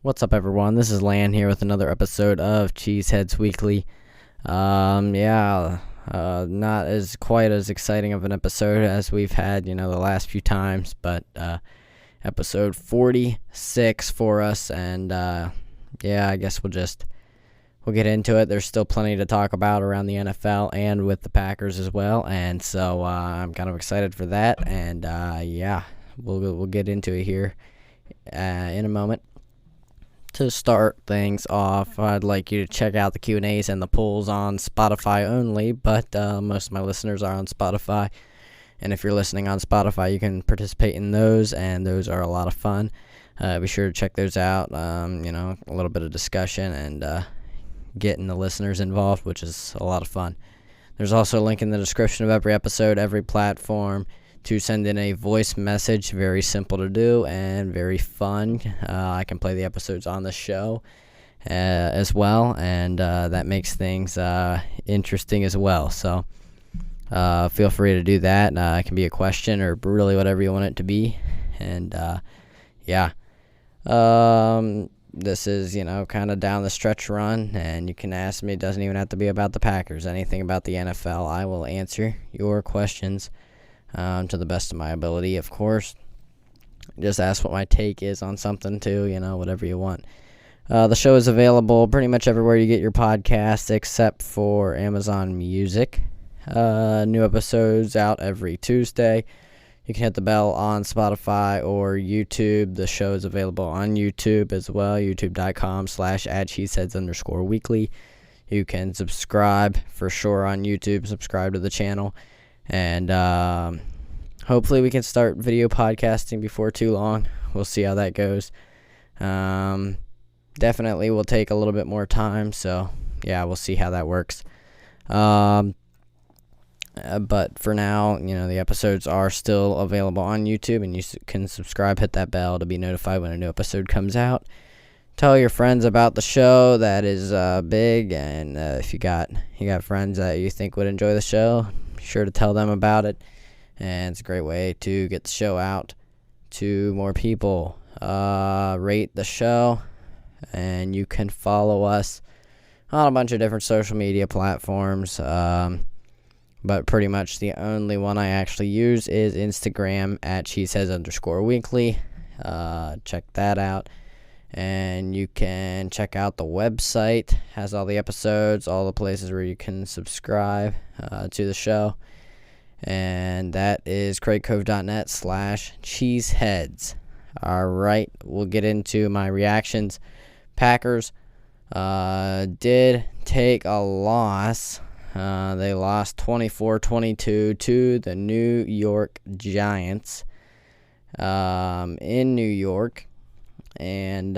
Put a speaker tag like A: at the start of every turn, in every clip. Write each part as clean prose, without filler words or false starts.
A: What's up, everyone? This is Lan here with another episode of Cheeseheadz Weekly. Not as quite as exciting of an episode as we've had, the last few times, but episode 46 for us, and I guess we'll get into it. There's still plenty to talk about around the NFL and with the Packers as well, and so I'm kind of excited for that, and we'll get into it here in a moment. To start things off, I'd like you to check out the Q&As and the polls on Spotify only, but most of my listeners are on Spotify, and if you're listening on Spotify, you can participate in those, and those are a lot of fun. Be sure to check those out, a little bit of discussion and getting the listeners involved, which is a lot of fun. There's also a link in the description of every episode, every platform, to send in a voice message. Very simple to do and very fun. I can play the episodes on the show as well, and that makes things interesting as well. So feel free to do that. It can be a question or really whatever you want it to be. And this is, kind of down the stretch run, and you can ask me. It doesn't even have to be about the Packers. Anything about the NFL, I will answer your questions to the best of my ability, of course. Just ask what my take is on something, too, whatever you want. The show is available pretty much everywhere you get your podcasts, except for Amazon Music. New episodes out every Tuesday. You can hit the bell on Spotify or YouTube. The show is available on YouTube as well, youtube.com/@cheeseheadz_weekly. You can subscribe for sure on YouTube. Subscribe to the channel. And hopefully we can start video podcasting before too long. We'll see how that goes. Definitely will take a little bit more time. So, we'll see how that works. But for now, the episodes are still available on YouTube, and you can subscribe, hit that bell to be notified when a new episode comes out. Tell your friends about the show. That is big, and if you got friends that you think would enjoy the show, be sure to tell them about it. And it's a great way to get the show out to more people. Rate the show, and you can follow us on a bunch of different social media platforms. But pretty much the only one I actually use is Instagram @cheeseheadz_weekly. Check that out. And you can check out the website. Has all the episodes, all the places where you can subscribe to the show. And that is craigcove.net/cheeseheadz. All right, we'll get into my reactions. Packers did take a loss. They lost 24-22 to the New York Giants in New York. And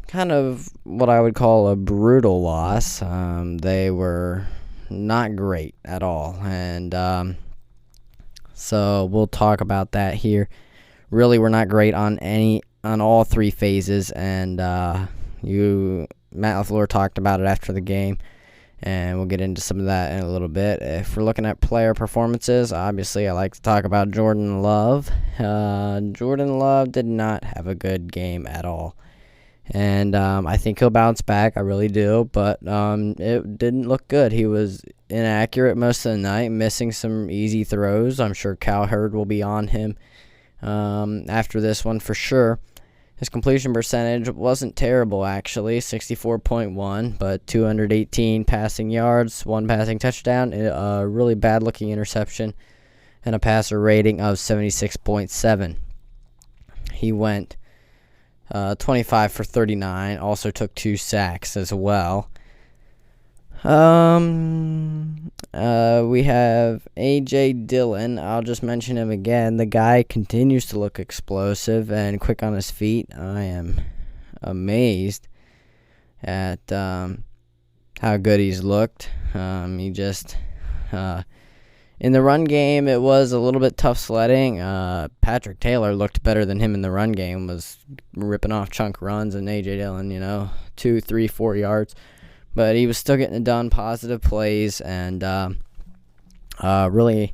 A: kind of what I would call a brutal loss. They were not great at all. And so we'll talk about that here. Really, we're not great on all three phases. And Matt LaFleur talked about it after the game. And we'll get into some of that in a little bit. If we're looking at player performances, obviously I like to talk about Jordan Love. Jordan Love did not have a good game at all. And I think he'll bounce back. I really do. But it didn't look good. He was inaccurate most of the night, missing some easy throws. I'm sure Cowherd will be on him after this one for sure. His completion percentage wasn't terrible, actually, 64.1, but 218 passing yards, 1 passing touchdown, a really bad-looking interception, and a passer rating of 76.7. He went 25 for 39, also took 2 sacks as well. We have A.J. Dillon. I'll just mention him again. The guy continues to look explosive and quick on his feet. I am amazed at how good he's looked. In the run game, it was a little bit tough sledding. Patrick Taylor looked better than him in the run game, was ripping off chunk runs, and A.J. Dillon, 2, 3, 4 yards. But he was still getting it done, positive plays, and really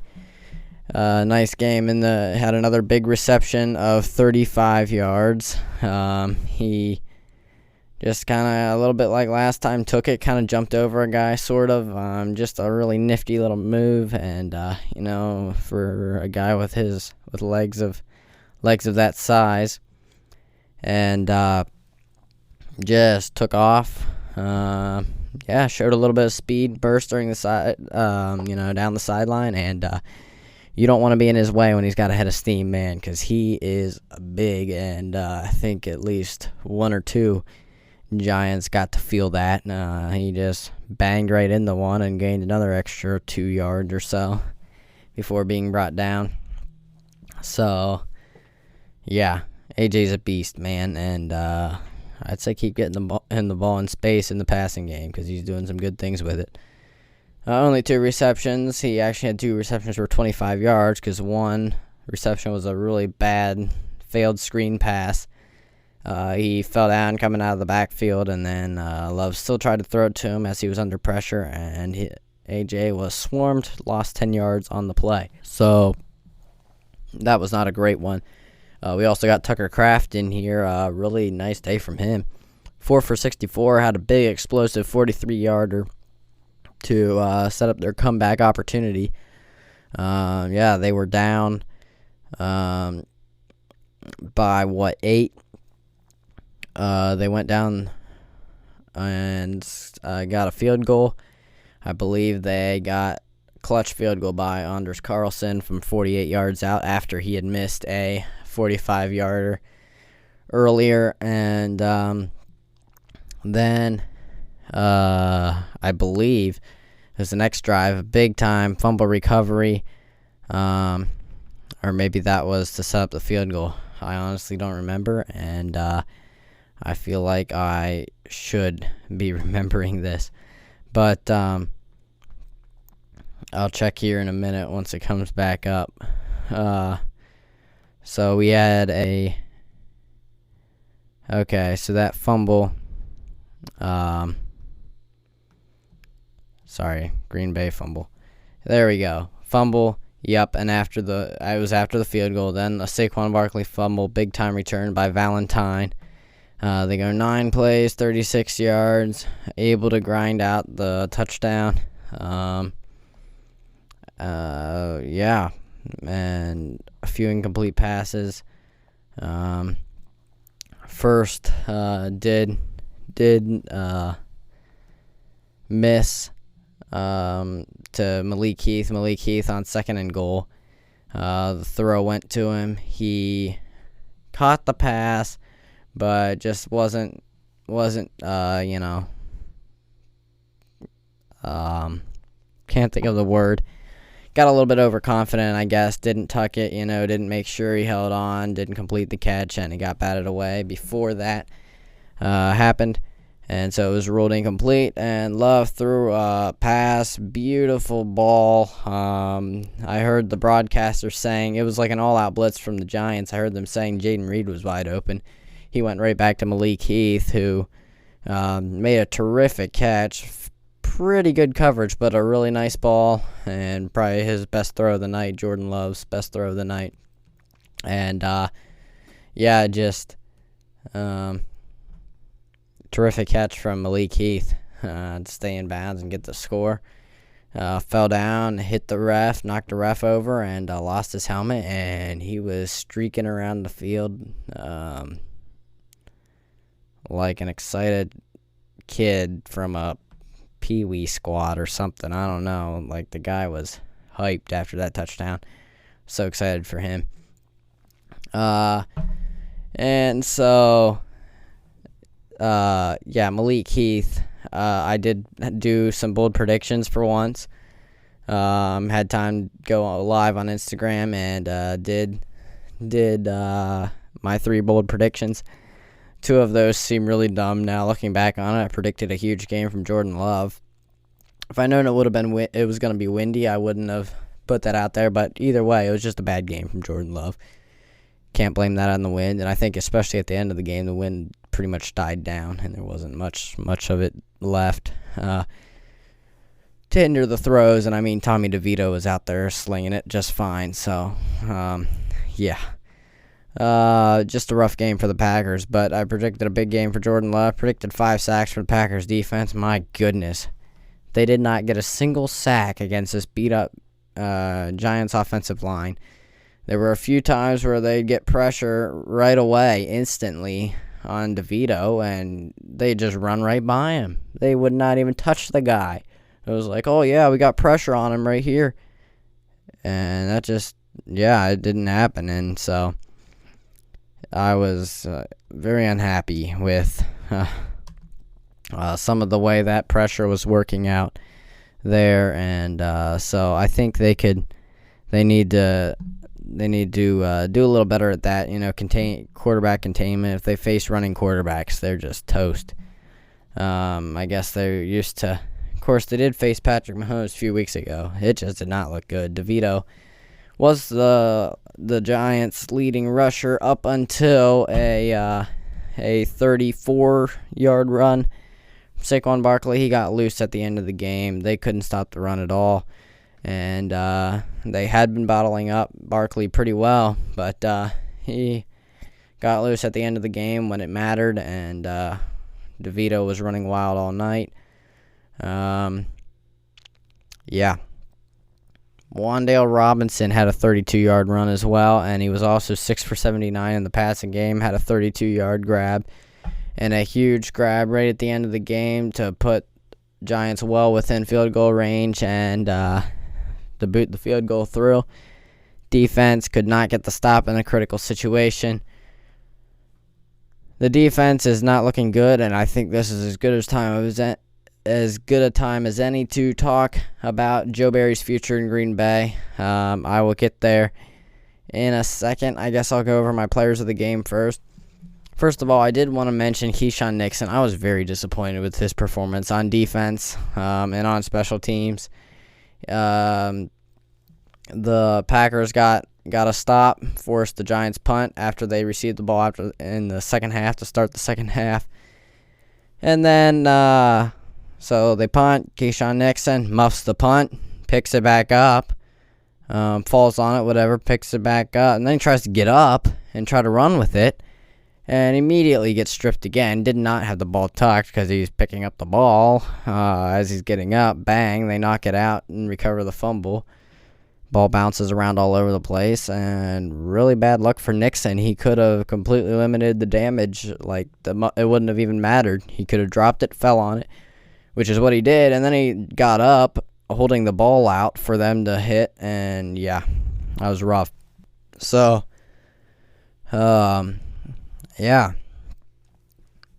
A: Nice game. Had another big reception of 35 yards. He just kind of, a little bit like last time, took it, kind of jumped over a guy, sort of. Just a really nifty little move, and for a guy with legs of that size, and just took off. Showed a little bit of speed, burst during the side, down the sideline, and you don't want to be in his way when he's got a head of steam, man, because he is big, and I think at least one or two Giants got to feel that. He just banged right into one and gained another extra 2 yards or so before being brought down. So, yeah, AJ's a beast, man, and I'd say keep getting the ball in space in the passing game because he's doing some good things with it. Only 2 receptions. He actually had 2 receptions for 25 yards because one reception was a really bad failed screen pass. He fell down coming out of the backfield, and then Love still tried to throw it to him as he was under pressure, and AJ was swarmed, lost 10 yards on the play. So that was not a great one. We also got Tucker Kraft in here. Really nice day from him. 4 for 64, had a big explosive 43-yarder to set up their comeback opportunity. They were down by 8? They went down and got a field goal. I believe they got a clutch field goal by Anders Carlson from 48 yards out after he had missed a 45-yarder earlier. And then I believe it was the next drive, a big-time fumble recovery. Or maybe that was to set up the field goal. I honestly don't remember, and I feel like I should be remembering this. But I'll check here in a minute once it comes back up. So we had so that fumble, Green Bay fumble. There we go. Fumble, yep, and after the field goal, then a Saquon Barkley fumble, big time return by Valentine. They go 9 plays, 36 yards, able to grind out the touchdown. And a few incomplete passes. First, did miss to Malik Heath. Malik Heath on 2nd and goal. The throw went to him. He caught the pass, but just wasn't can't think of the word. Got a little bit overconfident, I guess. Didn't tuck it, didn't make sure he held on, didn't complete the catch, and he got batted away before that happened. And so it was ruled incomplete, and Love threw a pass, beautiful ball. I heard the broadcaster saying, it was like an all-out blitz from the Giants. I heard them saying Jaden Reid was wide open. He went right back to Malik Heath, who made a terrific catch. Pretty good coverage, but a really nice ball, and probably his best throw of the night, Jordan Love's best throw of the night. And, terrific catch from Malik Heath to stay in bounds and get the score. Fell down, hit the ref, knocked the ref over, and lost his helmet, and he was streaking around the field like an excited kid from a Pee-wee squad or something. I don't know. Like, the guy was hyped after that touchdown. So excited for him. Malik Heath, I did do some bold predictions for once. Had time to go live on Instagram and did my 3 bold predictions. 2 of those seem really dumb now looking back on it. I predicted a huge game from Jordan Love. If I known it was going to be windy, I wouldn't have put that out there. But either way, it was just a bad game from Jordan Love. Can't blame that on the wind. And I think especially at the end of the game, the wind pretty much died down, and there wasn't much of it left to to hinder the throws. And I mean, Tommy DeVito was out there slinging it just fine. So, yeah. Just a rough game for the Packers, but I predicted a big game for Jordan Love. Predicted 5 sacks for the Packers defense. My goodness. They did not get a single sack against this beat-up Giants offensive line. There were a few times where they'd get pressure right away, instantly, on DeVito, and they'd just run right by him. They would not even touch the guy. It was like, oh, yeah, we got pressure on him right here. And that just, yeah, it didn't happen. And so I was very unhappy with some of the way that pressure was working out there. And so I think they need to do a little better at that, contain quarterback containment. If they face running quarterbacks, they're just toast. I guess they're used to, of course, they did face Patrick Mahomes a few weeks ago. It just did not look good. DeVito was the Giants' leading rusher up until a 34-yard run. Saquon Barkley, he got loose at the end of the game. They couldn't stop the run at all. And they had been bottling up Barkley pretty well, but he got loose at the end of the game when it mattered, and DeVito was running wild all night. Yeah. Wan'Dale Robinson had a 32-yard run as well, and he was also 6 for 79 in the passing game, had a 32-yard grab, and a huge grab right at the end of the game to put Giants well within field goal range, and to boot the field goal through. Defense could not get the stop in a critical situation. The defense is not looking good, and I think this is as good a time as any to talk about Joe Barry's future in Green Bay. I will get there in a second. I guess I'll go over my players of the game first. First of all, I did want to mention Keyshawn Nixon. I was very disappointed with his performance on defense and on special teams. The Packers got a stop, forced the Giants punt after they received the ball in the second half to start the second half. And then, so they punt. Keyshawn Nixon muffs the punt, picks it back up, falls on it, whatever, picks it back up, and then he tries to get up and try to run with it, and immediately gets stripped again. Did not have the ball tucked because he's picking up the ball as he's getting up. Bang, they knock it out and recover the fumble. Ball bounces around all over the place, and really bad luck for Nixon. He could have completely limited the damage. It wouldn't have even mattered. He could have dropped it, fell on it, which is what he did, and then he got up holding the ball out for them to hit, and yeah, that was rough. So, yeah,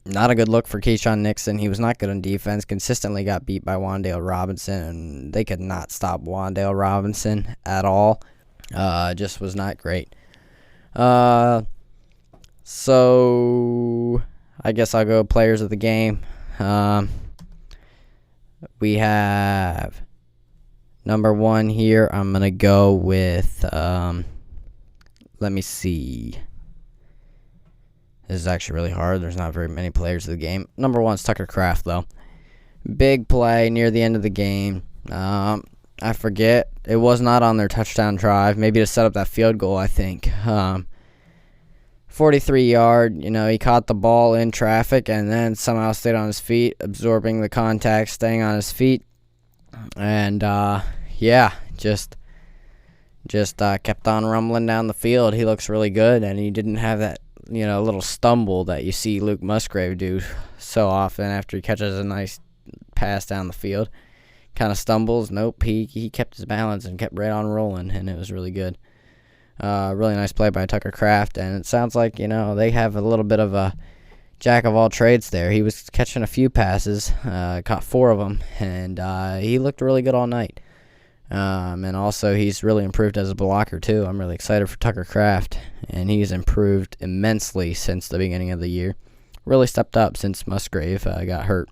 A: not a good look for Keyshawn Nixon. He was not good on defense, consistently got beat by Wan'Dale Robinson, and they could not stop Wan'Dale Robinson at all. Just was not great. So, I guess I'll go players of the game. We have number 1 here. I'm going to go with, let me see. This is actually really hard. There's not very many players of the game. Number 1 is Tucker Kraft, though. Big play near the end of the game. I forget. It was not on their touchdown drive. Maybe to set up that field goal, I think. 43-yard. He caught the ball in traffic and then somehow stayed on his feet, absorbing the contact, staying on his feet. And, yeah, just kept on rumbling down the field. He looks really good, and he didn't have that little stumble that you see Luke Musgrave do so often after he catches a nice pass down the field. Kind of stumbles. Nope, he kept his balance and kept right on rolling, and it was really good. Really nice play by Tucker Kraft, and it sounds like, they have a little bit of a jack of all trades there. He was catching a few passes, caught 4 of them, and he looked really good all night. And also, he's really improved as a blocker, too. I'm really excited for Tucker Kraft, and he's improved immensely since the beginning of the year. Really stepped up since Musgrave got hurt.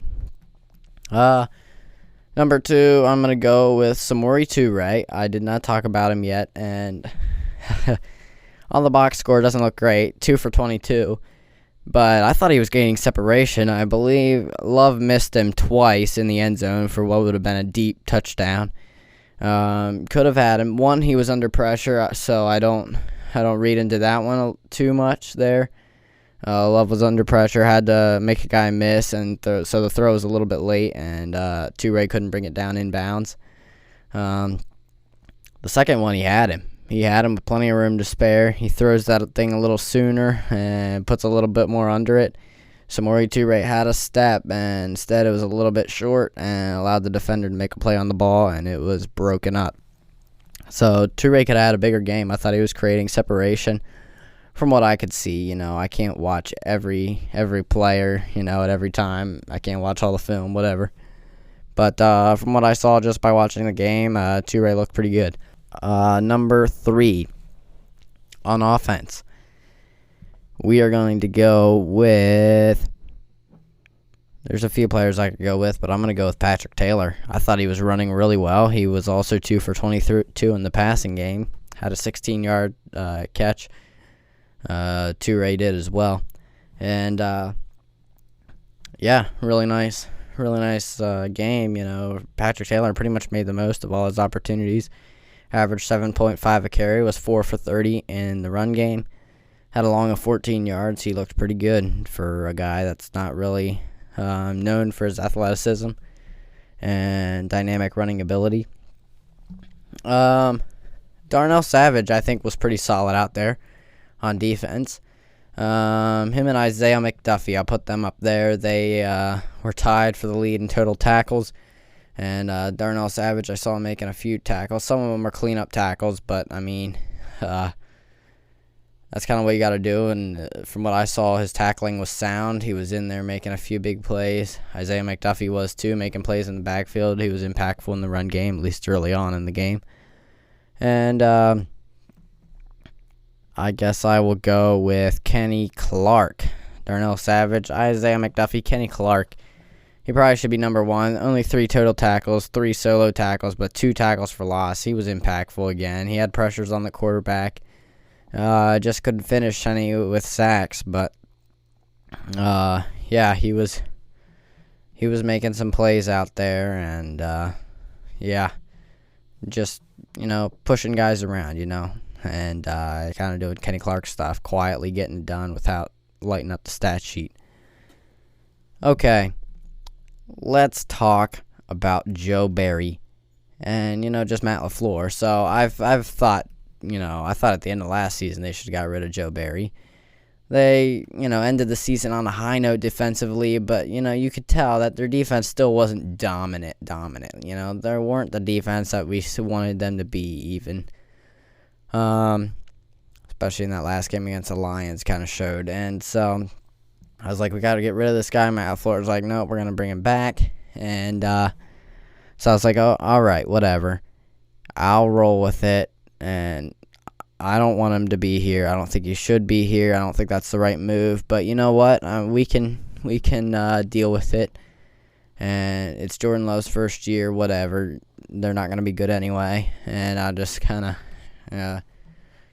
A: Number 2, I'm going to go with Samori Toure. I did not talk about him yet, and on the box score, doesn't look great. 2 for 22. But I thought he was gaining separation. I believe Love missed him twice in the end zone for what would have been a deep touchdown. Could have had him. One, he was under pressure, so I don't read into that one too much there. Love was under pressure, had to make a guy miss, and so the throw was a little bit late, and Reid couldn't bring it down inbounds. The second one, he had him. He had him with plenty of room to spare. He throws that thing a little sooner and puts a little bit more under it. So Reid had a step, and instead it was a little bit short and allowed the defender to make a play on the ball, and it was broken up. So Reid could have had a bigger game. I thought he was creating separation from what I could see. I can't watch every player, at every time. I can't watch all the film, whatever. But from what I saw just by watching the game, Reid looked pretty good. Number 3 on offense. We are going to go with... There's a few players I could go with, but I'm going to go with Patrick Taylor. I thought he was running really well. He was also 2 for 22 in the passing game. Had a 16-yard catch. Reid did as well. And, really nice game. Patrick Taylor pretty much made the most of all his opportunities. Averaged 7.5 a carry, was 4 for 30 in the run game. Had a long of 14 yards. He looked pretty good for a guy that's not really known for his athleticism and dynamic running ability. Darnell Savage, I think, was pretty solid out there on defense. Him and Isaiah McDuffie, I'll put them up there. They were tied for the lead in total tackles. And Darnell Savage, I saw him making a few tackles. Some of them are clean-up tackles, but, that's kind of what you got to do. And from what I saw, his tackling was sound. He was in there making a few big plays. Isaiah McDuffie was, too, making plays in the backfield. He was impactful in the run game, at least early on in the game. And I guess I will go with Kenny Clark. Darnell Savage, Isaiah McDuffie, Kenny Clark. He probably should be number 1. Only 3 total tackles, 3 solo tackles, but 2 tackles for loss. He was impactful again. He had pressures on the quarterback. Just couldn't finish any with sacks, but he was making some plays out there, and just pushing guys around, and kind of doing Kenny Clark stuff, quietly getting it done without lighting up the stat sheet. Okay. Let's talk about Joe Barry and, just Matt LaFleur. So I've thought, I thought at the end of last season they should have got rid of Joe Barry. They, ended the season on a high note defensively, but, you could tell that their defense still wasn't dominant. They weren't the defense that we wanted them to be even. Especially in that last game against the Lions kind of showed. And so I was like, we got to get rid of this guy. Matt LaFleur was like, no, we're going to bring him back. And so I was like, oh, all right, whatever. I'll roll with it. And I don't want him to be here. I don't think he should be here. I don't think that's the right move. But you know what? We can deal with it. And it's Jordan Love's first year, whatever. They're not going to be good anyway. And I'll just kind of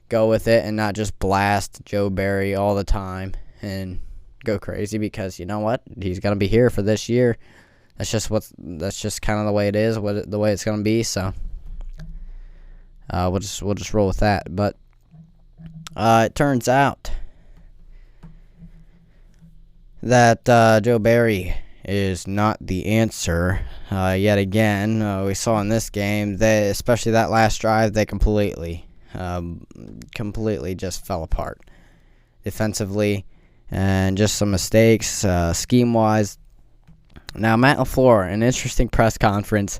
A: go with it and not just blast Joe Barry all the time and go crazy, because you know what, he's gonna be here for this year. That's just kind of the way it is, the way it's gonna be. So we'll just roll with that. But it turns out that Joe Barry is not the answer yet again. We saw in this game, especially that last drive, they completely just fell apart defensively. And just some mistakes, scheme-wise. Now, Matt LaFleur, an interesting press conference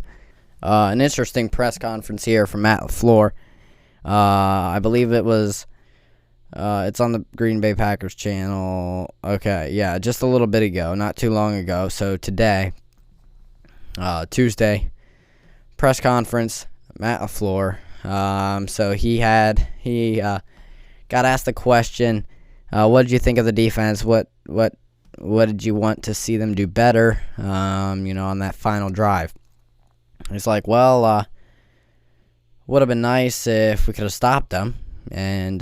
A: here from Matt LaFleur. I believe it was, it's on the Green Bay Packers channel. Okay, yeah, just a little bit ago, not too long ago. So today, Tuesday, press conference, Matt LaFleur. So he got asked the question, what did you think of the defense? What did you want to see them do better, on that final drive? He's like, well, would have been nice if we could have stopped them. And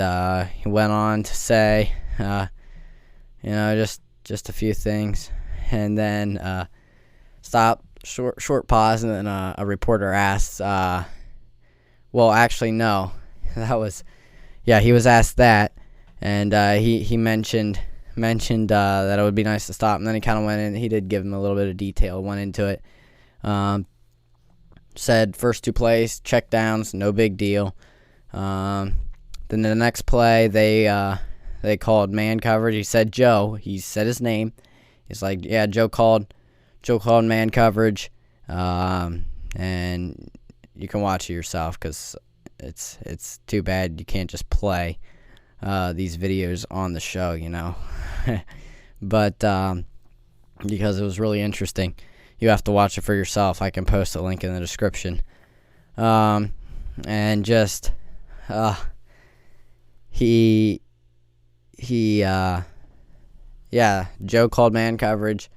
A: he went on to say just a few things. And then stop, short pause, and then a reporter asks, well, actually, no. He was asked that, and he mentioned that it would be nice to stop, and then he kind of went in. He did give him a little bit of detail, went into it. Said first 2 plays, check downs, no big deal. Then the next play, they called man coverage. He said Joe. He said his name. He's like, yeah, Joe called man coverage, and you can watch it yourself because it's too bad you can't just play these videos on the show, but because it was really interesting, you have to watch it for yourself. I can post a link in the description. And just Joe called man coverage,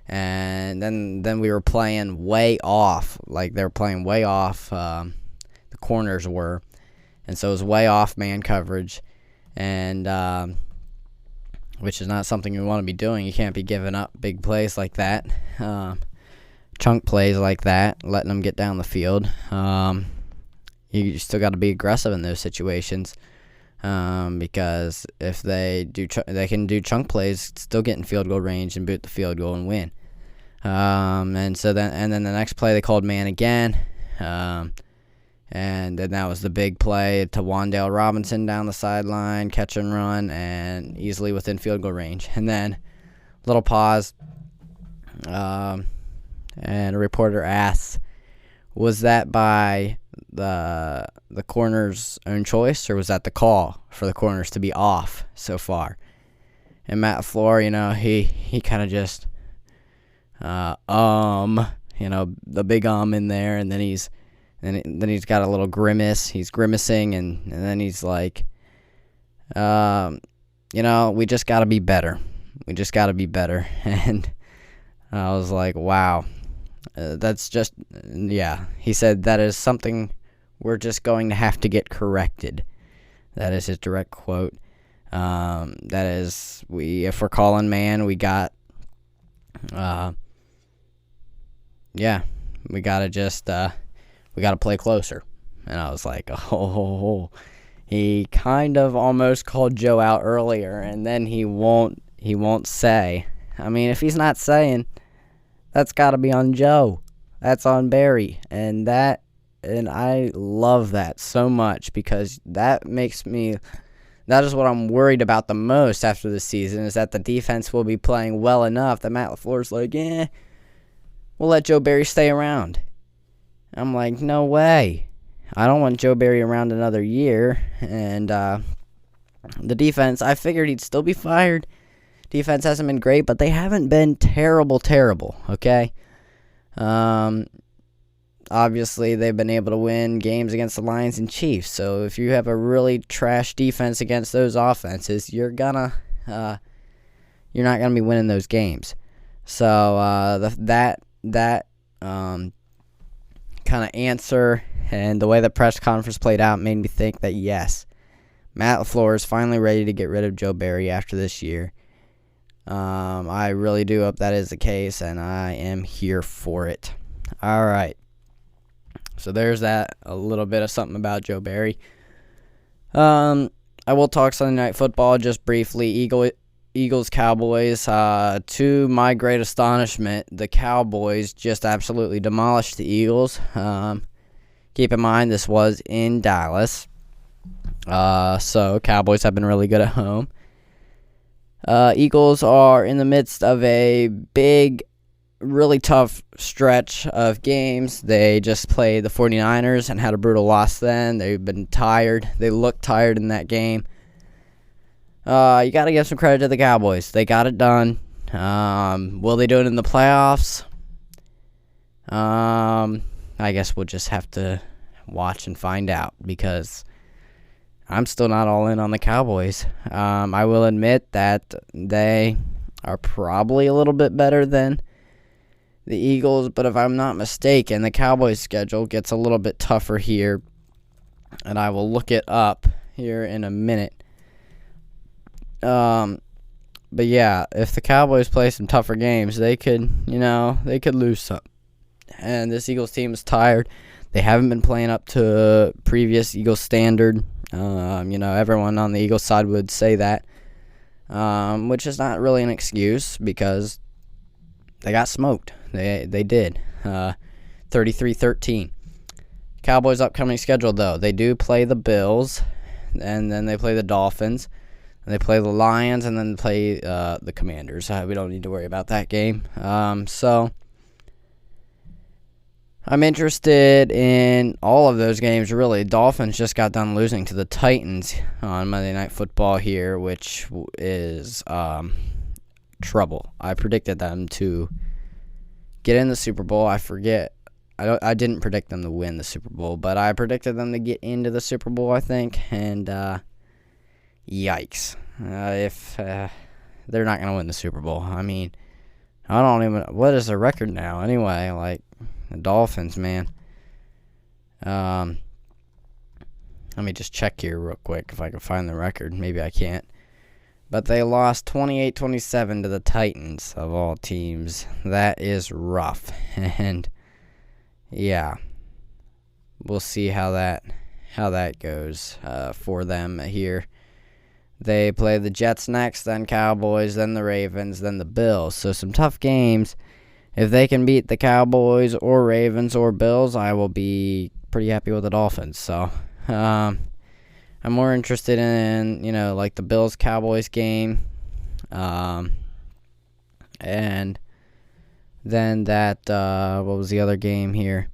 A: and then we were playing way off. Like, they were playing way off, the corners were, and so it was way off man coverage, and which is not something you want to be doing. You can't be giving up big plays like that, chunk plays like that, letting them get down the field. You still got to be aggressive in those situations, because if they can do chunk plays, still get in field goal range and boot the field goal and win. And then the next play they called man again, and then that was the big play to Wan'Dale Robinson down the sideline, catch and run, and easily within field goal range. And then little pause, and a reporter asks, was that by the corner's own choice, or was that the call for the corners to be off so far? And Matt LaFleur, he kind of just the big in there, and then he's got a little grimace. He's grimacing, and then he's like, we just got to be better. We just got to be better. And I was like, wow. That's just, he said that is something we're just going to have to get corrected. That is his direct quote. That is, if we're calling man, we got, we got to just, we got to play closer. And I was like, oh, he kind of almost called Joe out earlier, and then he won't say. I mean, if he's not saying, that's got to be on Joe. That's on Barry. And I love that so much, because that is what I'm worried about the most after the season, is that the defense will be playing well enough that Matt LaFleur's like, we'll let Joe Barry stay around. I'm like, no way. I don't want Joe Barry around another year. And the defense, I figured he'd still be fired. Defense hasn't been great, but they haven't been terrible, okay? Obviously, they've been able to win games against the Lions and Chiefs. So if you have a really trash defense against those offenses, you're not gonna be winning those games. So that kind of answer and the way the press conference played out made me think that, yes, Matt LaFleur is finally ready to get rid of Joe Barry after this year. I really do hope that is the case, and I am here for it. All right. So there's that, a little bit of something about Joe Barry. I will talk Sunday Night Football just briefly. Eagles, Cowboys. To my great astonishment, the Cowboys just absolutely demolished the Eagles. Keep in mind, this was in Dallas. So Cowboys have been really good at home. Eagles are in the midst of a big, really tough stretch of games. They just played the 49ers and had a brutal loss then. They've been tired. They looked tired in that game. You got to give some credit to the Cowboys. They got it done. Will they do it in the playoffs? I guess we'll just have to watch and find out, because I'm still not all in on the Cowboys. I will admit that they are probably a little bit better than the Eagles, but if I'm not mistaken, the Cowboys' schedule gets a little bit tougher here, and I will look it up here in a minute. But yeah, if the Cowboys play some tougher games, they could lose some. And this Eagles team is tired. They haven't been playing up to previous Eagles standard. Everyone on the Eagles side would say that, which is not really an excuse because they got smoked. They did. 33-13. Cowboys' upcoming schedule, though. They do play the Bills, and then they play the Dolphins, and they play the Lions, and then they play the Commanders. We don't need to worry about that game. So I'm interested in all of those games, really. Dolphins just got done losing to the Titans on Monday Night Football here, which is trouble. I predicted them to get in the Super Bowl. I didn't predict them to win the Super Bowl, but I predicted them to get into the Super Bowl, I think. And yikes. If they're not going to win the Super Bowl. I mean, what is the record now? Anyway, like, the Dolphins, man. Let me just check here real quick if I can find the record. Maybe I can't. But they lost 28-27 to the Titans, of all teams. That is rough. And yeah, we'll see how that goes for them here. They play the Jets next, then Cowboys, then the Ravens, then the Bills. So some tough games. If they can beat the Cowboys or Ravens or Bills, I will be pretty happy with the Dolphins. So I'm more interested in, like the Bills-Cowboys game. And then that, what was the other game here?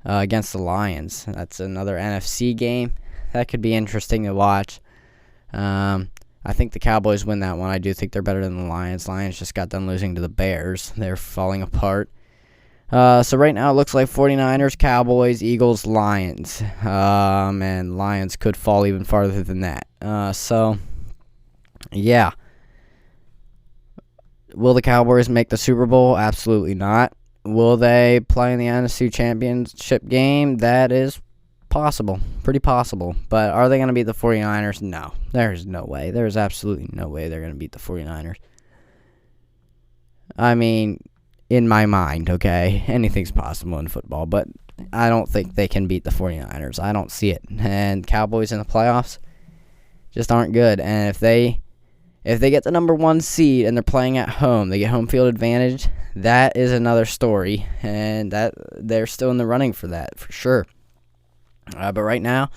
A: Against the Lions. That's another NFC game. That could be interesting to watch. I think the Cowboys win that one. I do think they're better than the Lions. Lions just got done losing to the Bears. They're falling apart. So right now it looks like 49ers, Cowboys, Eagles, Lions. And Lions could fall even farther than that. So, yeah. Will the Cowboys make the Super Bowl? Absolutely not. Will they play in the NFC Championship game? That is possible. Pretty possible. But are they going to beat the 49ers? No. There's no way. There's absolutely no way they're going to beat the 49ers. I mean, in my mind, okay? Anything's possible in football. But I don't think they can beat the 49ers. I don't see it. And Cowboys in the playoffs just aren't good. And if they get the number 1 seed and they're playing at home, they get home field advantage, that is another story. And that they're still in the running for that, for sure. But right now,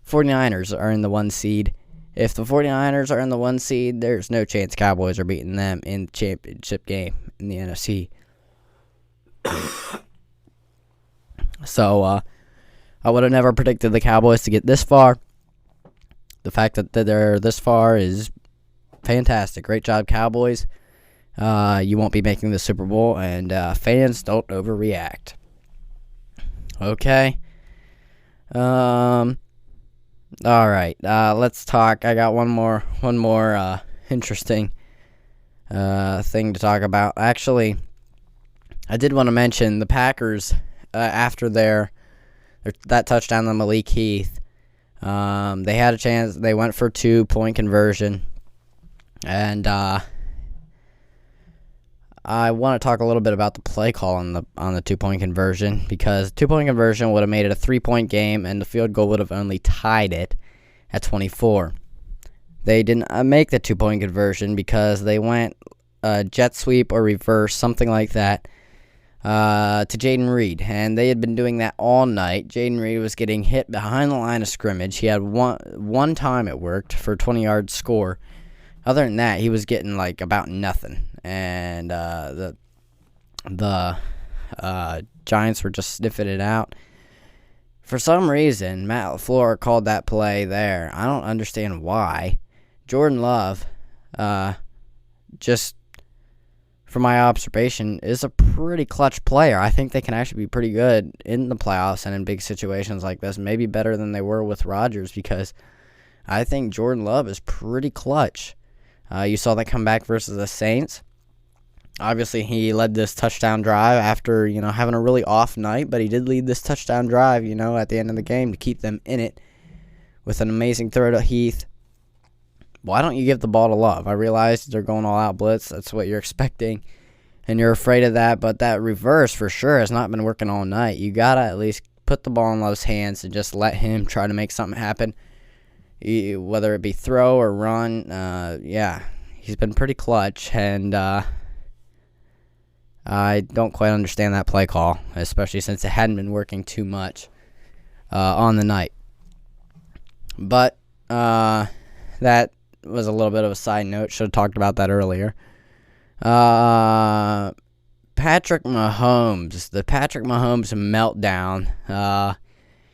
A: 49ers are in the 1 seed. If the 49ers are in the 1 seed, there's no chance Cowboys are beating them in the championship game in the NFC. So, I would have never predicted the Cowboys to get this far. The fact that they're this far is fantastic. Great job, Cowboys. You won't be making the Super Bowl, and fans don't overreact. Okay. All right. Let's talk. I got one more interesting thing to talk about. Actually, I did want to mention the Packers after that touchdown on Malik Heath. They had a chance. They went for 2-point conversion, and I want to talk a little bit about the play call on the 2-point conversion, because 2-point conversion would have made it a 3-point game, and the field goal would have only tied it at 24. They didn't make the 2-point conversion because they went jet sweep or reverse, something like that, to Jaden Reid, and they had been doing that all night. Jaden Reid was getting hit behind the line of scrimmage. He had one time it worked for a 20-yard score. Other than that, he was getting like about nothing. And the Giants were just sniffing it out. For some reason, Matt LaFleur called that play there. I don't understand why. Jordan Love, just from my observation, is a pretty clutch player. I think they can actually be pretty good in the playoffs and in big situations like this. Maybe better than they were with Rodgers, because I think Jordan Love is pretty clutch. You saw that comeback versus the Saints. Obviously, he led this touchdown drive after, having a really off night, but he did lead this touchdown drive, at the end of the game to keep them in it with an amazing throw to Heath. why don't you give the ball to Love? I realize they're going all out blitz. That's what you're expecting, and you're afraid of that. But that reverse for sure has not been working all night. You got to at least put the ball in Love's hands and just let him try to make something happen, whether it be throw or run. Yeah, he's been pretty clutch, and I don't quite understand that play call, especially since it hadn't been working too much on the night. But that was a little bit of a side note. Should have talked about that earlier. Patrick Mahomes, the Patrick Mahomes meltdown.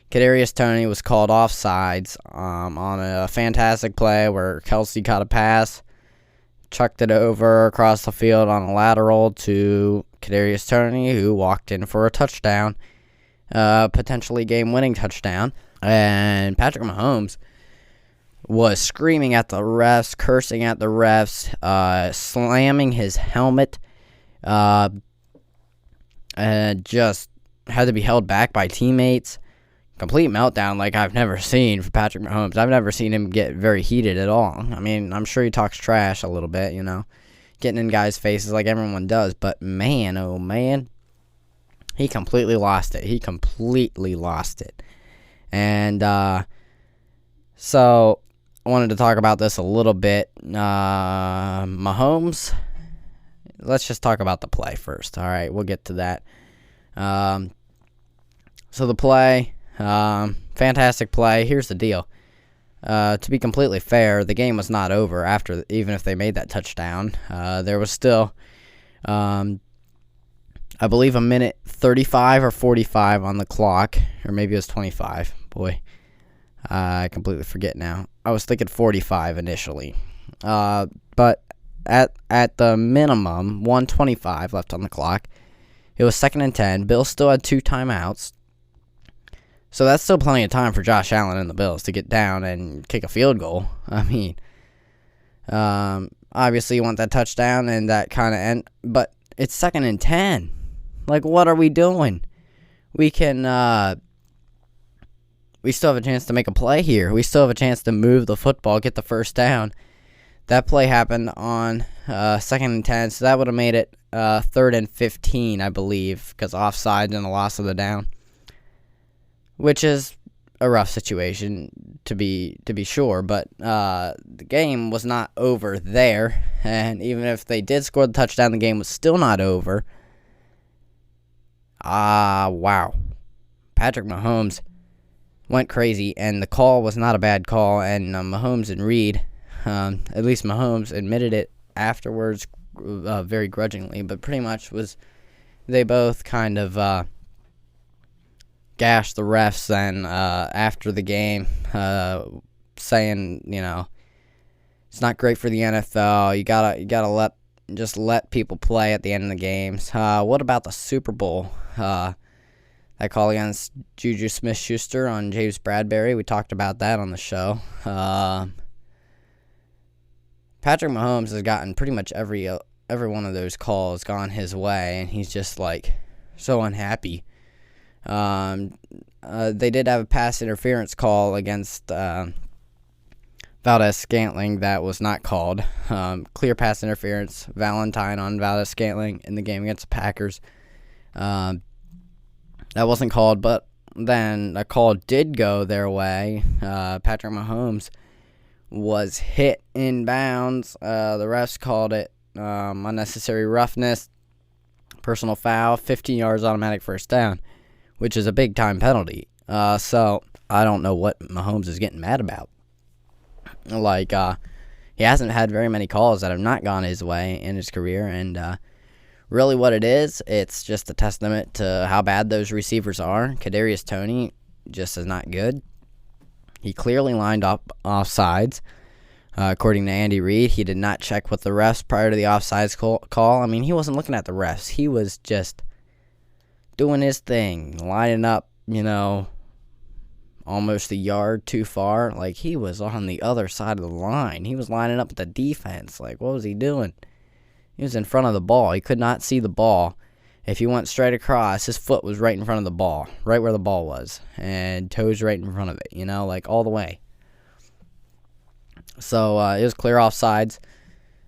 A: Kadarius Toney was called offsides on a fantastic play where Kelce caught a pass, chucked it over across the field on a lateral to Kadarius Toney, who walked in for a touchdown, potentially game-winning touchdown. And Patrick Mahomes was screaming at the refs, cursing at the refs, slamming his helmet, and just had to be held back by teammates. Complete meltdown like I've never seen for Patrick Mahomes. I've never seen him get very heated at all. I mean, I'm sure he talks trash a little bit, getting in guys' faces like everyone does. But man, oh man, he completely lost it. And so I wanted to talk about this a little bit. Mahomes, let's just talk about the play first. All right, we'll get to that. So the play, fantastic play. Here's the deal. To be completely fair, the game was not over after, even if they made that touchdown. There was still, I believe, a minute 35 or 45 on the clock, or maybe it was 25. Boy, I completely forget now. I was thinking 45 initially. But at the minimum, 1:25 left on the clock. It was 2nd and 10. Bills still had 2 timeouts. So that's still plenty of time for Josh Allen and the Bills to get down and kick a field goal. I mean, obviously you want that touchdown and that kind of end, but it's 2nd and 10. Like, what are we doing? We can, we still have a chance to make a play here. We still have a chance to move the football, get the first down. That play happened on 2nd and 10, so that would have made it 3rd and 15, I believe, because offside and a loss of the down, which is a rough situation to be sure. But the game was not over there, and even if they did score the touchdown, the game was still not over. Wow. Patrick Mahomes went crazy, and the call was not a bad call, and Mahomes and Reid, at least Mahomes admitted it afterwards very grudgingly, but pretty much they both kind of gashed the refs then after the game, saying, it's not great for the NFL. You gotta let people play at the end of the games. What about the Super Bowl? That call against Juju Smith-Schuster on James Bradbury. We talked about that on the show. Patrick Mahomes has gotten pretty much every one of those calls gone his way, and he's just so unhappy. They did have a pass interference call against Valdez-Scantling that was not called. Clear pass interference, Valentine on Valdez-Scantling in the game against the Packers. That wasn't called, but then a call did go their way. Patrick Mahomes was hit in bounds. The refs called it unnecessary roughness, personal foul, 15 yards automatic first down, which is a big-time penalty. So I don't know what Mahomes is getting mad about. He hasn't had very many calls that have not gone his way in his career, and really what it is, it's just a testament to how bad those receivers are. Kadarius Toney just is not good. He clearly lined up offsides. According to Andy Reid, he did not check with the refs prior to the offsides call. I mean, he wasn't looking at the refs. He was just doing his thing, lining up, almost a yard too far. He was on the other side of the line. He was lining up with the defense. What was he doing? He was in front of the ball. He could not see the ball. If he went straight across, his foot was right in front of the ball, right where the ball was, and toes right in front of it, all the way. So it was clear offsides.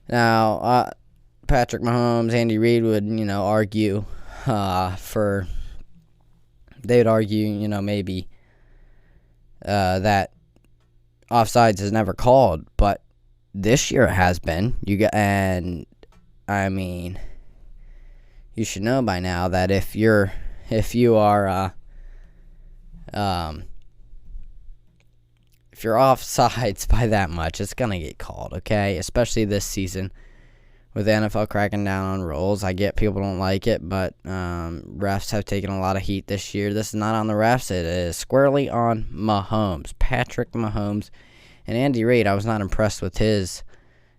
A: Now, Patrick Mahomes, Andy Reid would, argue maybe that offsides is never called, but this year it has been. You should know by now that if you are if you're offsides by that much, it's gonna get called, okay? Especially this season with the NFL cracking down on rules. I get people don't like it, but refs have taken a lot of heat this year. This is not on the refs. It is squarely on Mahomes, Patrick Mahomes, and Andy Reid. I was not impressed with his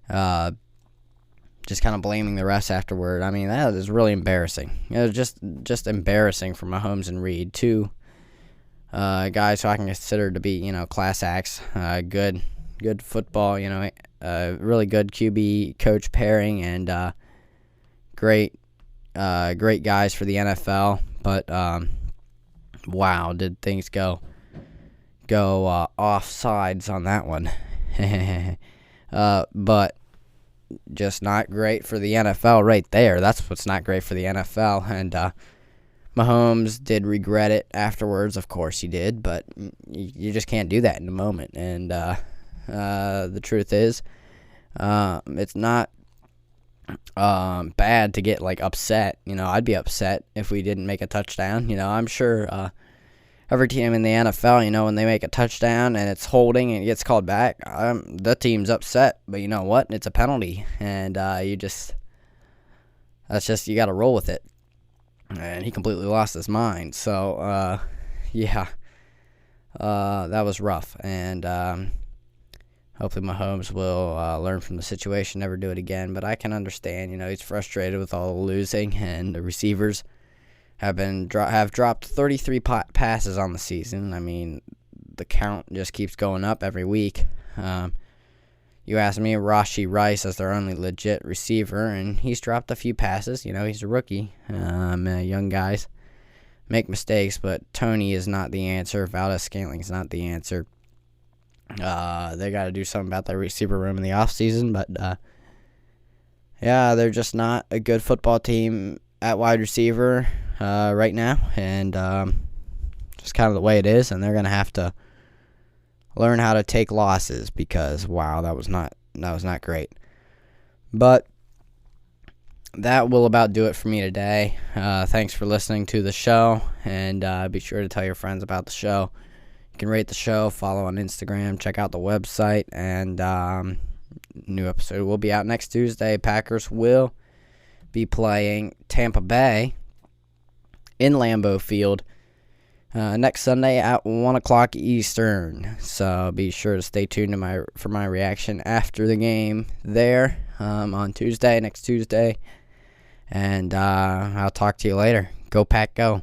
A: just kind of blaming the refs afterward. I mean, that is really embarrassing. It was just embarrassing for Mahomes and Reid, two guys who I can consider to be, class acts, good football, really good QB coach pairing, and great guys for the NFL. But wow, did things go offsides on that one? But just not great for the NFL right there. That's what's not great for the NFL. And Mahomes did regret it afterwards. Of course he did, but you just can't do that in the moment. And the truth is, it's not bad to get upset. I'd be upset if we didn't make a touchdown. I'm sure every team in the NFL, when they make a touchdown and it's holding and it gets called back, the team's upset. But you know what? It's a penalty, and you got to roll with it. And he completely lost his mind. So, that was rough. And hopefully Mahomes will learn from the situation, never do it again. But I can understand, he's frustrated with all the losing, and the receivers have dropped 33 passes on the season. I mean, the count just keeps going up every week. You ask me, Rashee Rice is their only legit receiver, and he's dropped a few passes. He's a rookie. Young guys make mistakes, but Tony is not the answer. Valdez-Scantling is not the answer. They got to do something about their receiver room in the offseason, but they're just not a good football team at wide receiver right now, and just kind of the way it is, and they're going to have to learn how to take losses, because wow, that was not great. But that will about do it for me today. Thanks for listening to the show, and be sure to tell your friends about the show. You can rate the show, follow on Instagram, check out the website, and new episode will be out next Tuesday. Packers will be playing Tampa Bay in Lambeau Field next Sunday at 1 o'clock Eastern. So be sure to stay tuned for my reaction after the game there on next Tuesday. And I'll talk to you later. Go Pack, go.